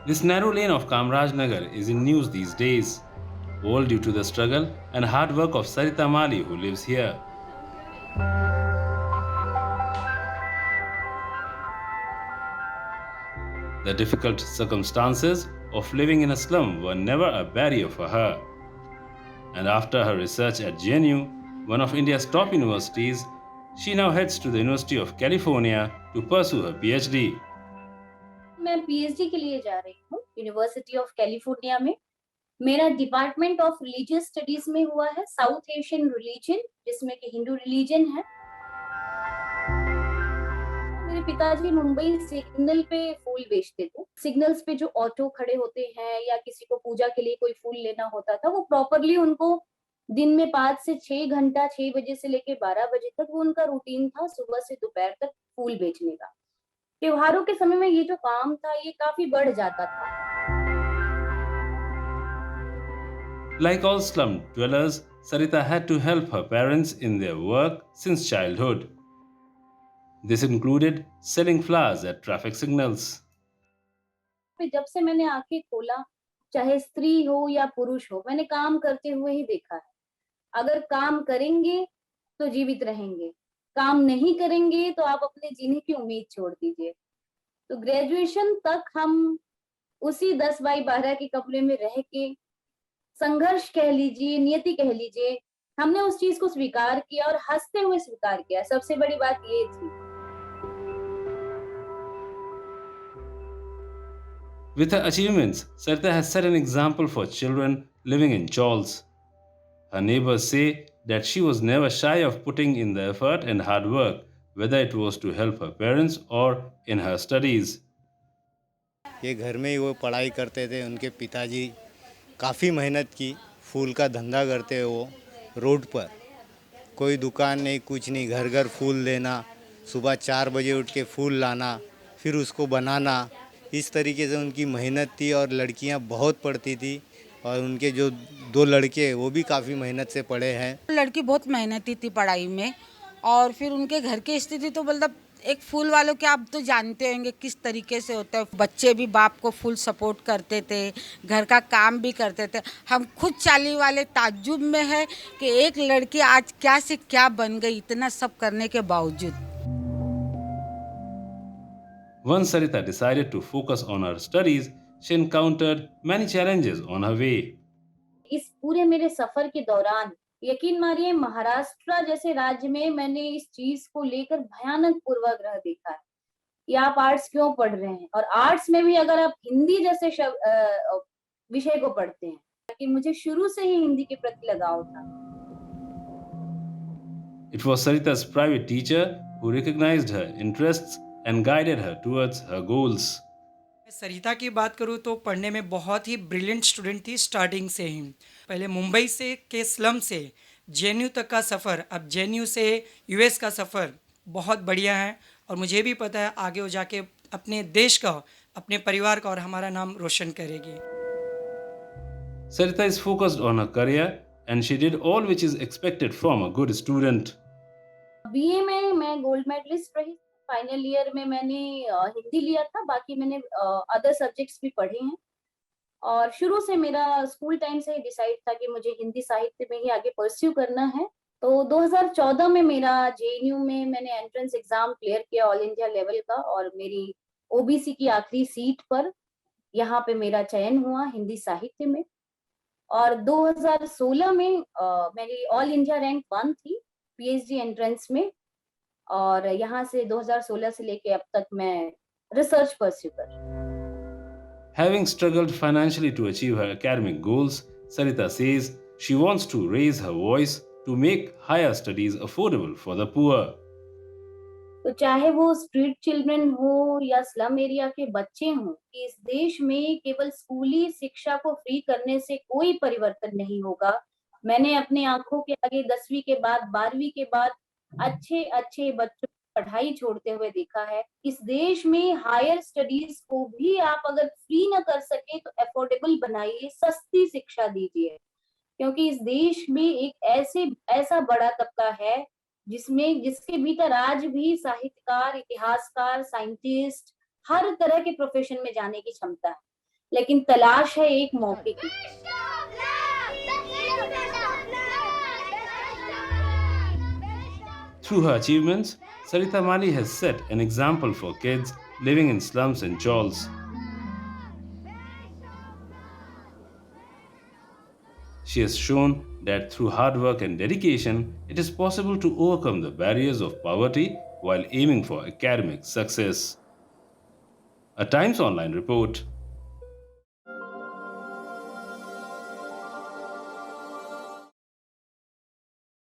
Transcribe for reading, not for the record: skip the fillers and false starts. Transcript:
This narrow lane of Kamraj Nagar is in news these days, all due to the struggle and hard work of Sarita Mali who lives here. The difficult circumstances of living in a slum were never a barrier for her. And after her research at JNU, one of India's top universities, she now heads to the University of California to pursue her PhD. मैं PhD के लिए जा रही हूँ university of California में। मेरा department of religious studies में हुआ है, साउथ एशियन रिलीजन, जिसमें कि हिंदू रिलीजन है। मेरे पिताजी मुंबई सिग्नल पे फूल बेचते थे। सिग्नल्स पे जो ऑटो खड़े होते हैं या किसी को पूजा के लिए कोई फूल लेना होता था, वो प्रॉपरली उनको दिन में 5 से 6 घंटा, 6 बजे से लेके 12 बजे तक वो उनका रूटीन था, सुबह से दोपहर तक फूल बेचने का। त्योहारों के समय में ये जो काम था, ये काफी बढ़ जाता था। Like all slum dwellers, Sarita had to help her parents in their work since childhood. This included selling flowers at traffic signals. फिर जब से मैंने आंखें खोला, चाहे स्त्री हो या पुरुष हो, मैंने काम करते हुए ही देखा है। अगर काम करेंगे तो जीवित रहेंगे, काम नहीं करेंगे तो आप अपने जीने की उम्मीद छोड़ दीजिए। तो ग्रेजुएशन तक हम उसी 10 बाई 12 के कमरे में रह के संघर्ष कह लीजिए, नियति कह लीजिए, हमने उस चीज को स्वीकार किया और हंसते हुए स्वीकार किया। सबसे बड़ी बात ये थी। With her achievements, Sarita has set an example for children living in chawls. Her neighbors say that she was never shy of putting in the effort and hard work, whether it was to help her parents or in her studies. ये घर में ही वो पढ़ाई करते थे। उनके पिताजी काफ़ी मेहनत की, फूल का धंधा करते हैं वो रोड पर। कोई दुकान नहीं, कुछ नहीं, घर घर फूल लेना, सुबह 4 बजे उठ के फूल लाना, फिर उसको बनाना। इस तरीके से उनकी मेहनत थी और लड़कियां बहुत पढ़ती थी और उनके जो 2 लड़के वो भी काफ़ी मेहनत से पढ़े हैं। लड़की बहुत मेहनती थी पढ़ाई में और फिर उनके घर की स्थिति तो मतलब एक फूल वालों के आप तो जानते होंगे किस तरीके से होता है। बच्चे भी बाप को फुल सपोर्ट करते थे, घर का काम भी करते थे। हम खुद चाली वाले ताज्जुब में है कि एक लड़की आज क्या से क्या बन गई इतना सब करने के बावजूद। Once Sarita decided to focus on her studies, she encountered many challenges on her way. इस पूरे मेरे सफर के दौरान यकीन मानिए, महाराष्ट्र जैसे राज्य में मैंने इस चीज को लेकर भयानक पूर्वाग्रह देखा है। ये आप आर्ट्स क्यों पढ़ रहे हैं, और आर्ट्स में भी अगर आप हिंदी जैसे विषय को पढ़ते हैं, कि मुझे शुरू से ही हिंदी के प्रति लगाव था। It was Sarita's private teacher who recognized her interests and guided her towards her goals. सरिता की बात करूँ तो पढ़ने में बहुत ही ब्रिलियंट स्टूडेंट थी स्टार्टिंग से ही। पहले मुंबई से के स्लम से जेएनयू तक का सफ़र, अब जेएनयू से यूएस का सफ़र बहुत बढ़िया है और मुझे भी पता है आगे वो जाके अपने देश का, अपने परिवार का और हमारा नाम रोशन करेगी। Sarita is focused on her career and she did all which is expected from a good student. BA में मैं गोल्ड मेडलिस्ट रही। फाइनल ईयर में मैंने हिंदी लिया था, बाकी मैंने अदर सब्जेक्ट्स भी पढ़े हैं। और शुरू से मेरा स्कूल टाइम से ही डिसाइड था कि मुझे हिंदी साहित्य में ही आगे परस्यू करना है। तो 2014 में मेरा जेएनयू में मैंने एंट्रेंस एग्जाम क्लियर किया ऑल इंडिया लेवल का, और मेरी ओबीसी की आखिरी सीट पर यहाँ पे मेरा चयन हुआ हिंदी साहित्य में। और 2016 में मेरी ऑल इंडिया रैंक 1 थी पीएचडी एंट्रेंस में, और यहाँ से 2016 से लेके अब तक मैं रिसर्च परस्यू कर रही हूँ। Having struggled financially to achieve her academic goals, Sarita says she wants to raise her voice to make higher studies affordable for the poor. तो चाहे वो स्ट्रीट चिल्ड्रन हो या स्लम एरिया के बच्चे हों, कि इस देश में केवल स्कूली शिक्षा को फ्री करने से कोई परिवर्तन नहीं होगा। मैंने अपने आंखों के आगे 10वीं के बाद 12वीं के बाद अच्छे अच्छे बच्चों को पढ़ाई छोड़ते हुए देखा है। इस देश में हायर स्टडीज को भी आप अगर फ्री ना कर सके तो अफोर्डेबल बनाइए, सस्ती शिक्षा दीजिए। क्योंकि इस देश में एक ऐसा बड़ा तबका है जिसके भीतर आज भी साहित्यकार, इतिहासकार, साइंटिस्ट, हर तरह के प्रोफेशन में जाने की क्षमता है। लेकिन तलाश है एक मौके की। Through her achievements, Sarita Mali has set an example for kids living in slums and chawls. She has shown that through hard work and dedication, it is possible to overcome the barriers of poverty while aiming for academic success. A Times Online report.